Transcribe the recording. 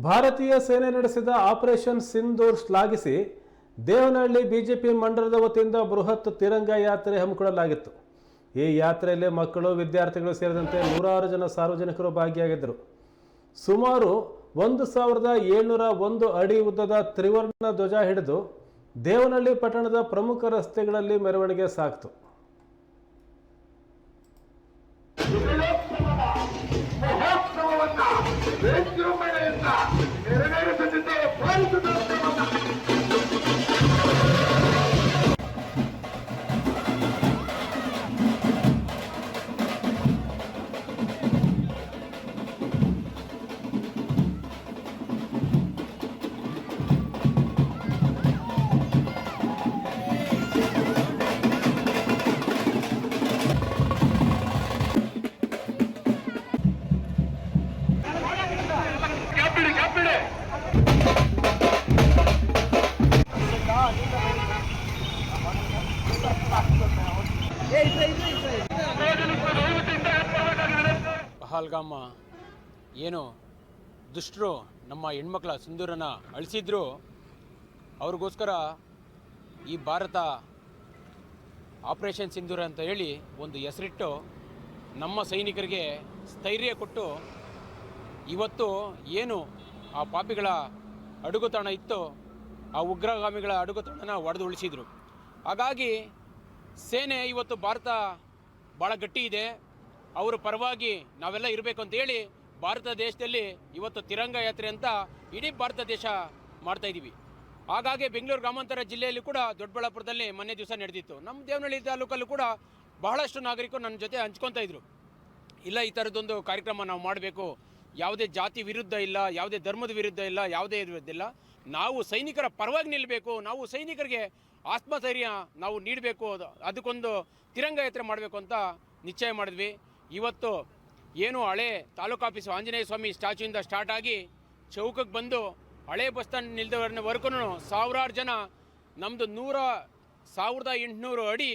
ಭಾರತೀಯ ಸೇನೆ ನಡೆಸಿದ ಆಪರೇಷನ್ ಸಿಂಧೂರ್ ಶ್ಲಾಘಿಸಿ ದೇವನಹಳ್ಳಿ ಬಿಜೆಪಿ ಮಂಡಲದ ವತಿಯಿಂದ ಬೃಹತ್ ತಿರಂಗ ಯಾತ್ರೆ ಹಮ್ಮಿಕೊಳ್ಳಲಾಗಿತ್ತು. ಈ ಯಾತ್ರೆಯಲ್ಲಿ ಮಕ್ಕಳು, ವಿದ್ಯಾರ್ಥಿಗಳು ಸೇರಿದಂತೆ ನೂರಾರು ಜನ ಸಾರ್ವಜನಿಕರು ಭಾಗಿಯಾಗಿದ್ದರು. ಸುಮಾರು 1701 ಅಡಿ ಉದ್ದದ ತ್ರಿವರ್ಣ ಧ್ವಜ ಹಿಡಿದು ದೇವನಹಳ್ಳಿ ಪಟ್ಟಣದ ಪ್ರಮುಖ ರಸ್ತೆಗಳಲ್ಲಿ ಮೆರವಣಿಗೆ ಸಾಗಿತು. ಪಹಲ್ಗಾಮ ಏನು ದುಷ್ಟರು ನಮ್ಮ ಹೆಣ್ಮಕ್ಳ ಸಿಂಧೂರನ ಅಳಿಸಿದ್ರು, ಅವ್ರಿಗೋಸ್ಕರ ಈ ಭಾರತ ಆಪರೇಷನ್ ಸಿಂಧೂರ ಅಂತ ಹೇಳಿ ಒಂದು ಹೆಸರಿಟ್ಟು ನಮ್ಮ ಸೈನಿಕರಿಗೆ ಸ್ಥೈರ್ಯ ಕೊಟ್ಟು ಇವತ್ತು ಏನು ಆ ಪಾಪಿಗಳ ಅಡುಗುತಾಣ ಇತ್ತು, ಆ ಉಗ್ರಗಾಮಿಗಳ ಅಡುಗುತಾಣನ ಒಡೆದು ಉಳಿಸಿದರು. ಹಾಗಾಗಿ ಸೇನೆ ಇವತ್ತು ಭಾರತ ಭಾಳ ಗಟ್ಟಿ ಇದೆ, ಅವರ ಪರವಾಗಿ ನಾವೆಲ್ಲ ಇರಬೇಕು ಅಂತೇಳಿ ಭಾರತ ದೇಶದಲ್ಲಿ ಇವತ್ತು ತಿರಂಗ ಯಾತ್ರೆ ಅಂತ ಇಡೀ ಭಾರತ ದೇಶ ಮಾಡ್ತಾಯಿದ್ದೀವಿ. ಹಾಗಾಗಿ ಬೆಂಗಳೂರು ಗ್ರಾಮಾಂತರ ಜಿಲ್ಲೆಯಲ್ಲಿ ಕೂಡ ದೊಡ್ಡಬಳ್ಳಾಪುರದಲ್ಲಿ ಮೊನ್ನೆ ದಿವಸ ನಡೆದಿತ್ತು. ನಮ್ಮ ದೇವನಹಳ್ಳಿ ತಾಲೂಕಲ್ಲೂ ಕೂಡ ಬಹಳಷ್ಟು ನಾಗರಿಕರು ನನ್ನ ಜೊತೆ ಹಂಚ್ಕೊತಾ ಇದ್ರು. ಇಲ್ಲ, ಈ ಥರದ್ದೊಂದು ಕಾರ್ಯಕ್ರಮ ನಾವು ಮಾಡಬೇಕು, ಯಾವುದೇ ಜಾತಿ ವಿರುದ್ಧ ಇಲ್ಲ, ಯಾವುದೇ ಧರ್ಮದ ವಿರುದ್ಧ ಇಲ್ಲ, ಯಾವುದೇ ವಿರುದ್ಧ, ನಾವು ಸೈನಿಕರ ಪರವಾಗಿ ನಿಲ್ಲಬೇಕು, ನಾವು ಸೈನಿಕರಿಗೆ ಆತ್ಮಧೈರ್ಯ ನಾವು ನೀಡಬೇಕು, ಅದಕ್ಕೊಂದು ತಿರಂಗ ಯಾತ್ರೆ ಮಾಡಬೇಕು ಅಂತ ನಿಶ್ಚಯ ಮಾಡಿದ್ವಿ. ಇವತ್ತು ಏನು ಹಳೆ ತಾಲೂಕು ಆಫೀಸು ಆಂಜನೇಯ ಸ್ವಾಮಿ ಸ್ಟ್ಯಾಚ್ಯೂಯಿಂದ ಸ್ಟಾರ್ಟ್ ಆಗಿ ಚೌಕಕ್ಕೆ ಬಂದು ಹಳೆ ಬಸ್ ಸ್ಟ್ಯಾಂಡ್ ನಿಲ್ದವರೆವರೆಗೂ ಸಾವಿರಾರು ಜನ ನಮ್ಮದು 1800 ಅಡಿ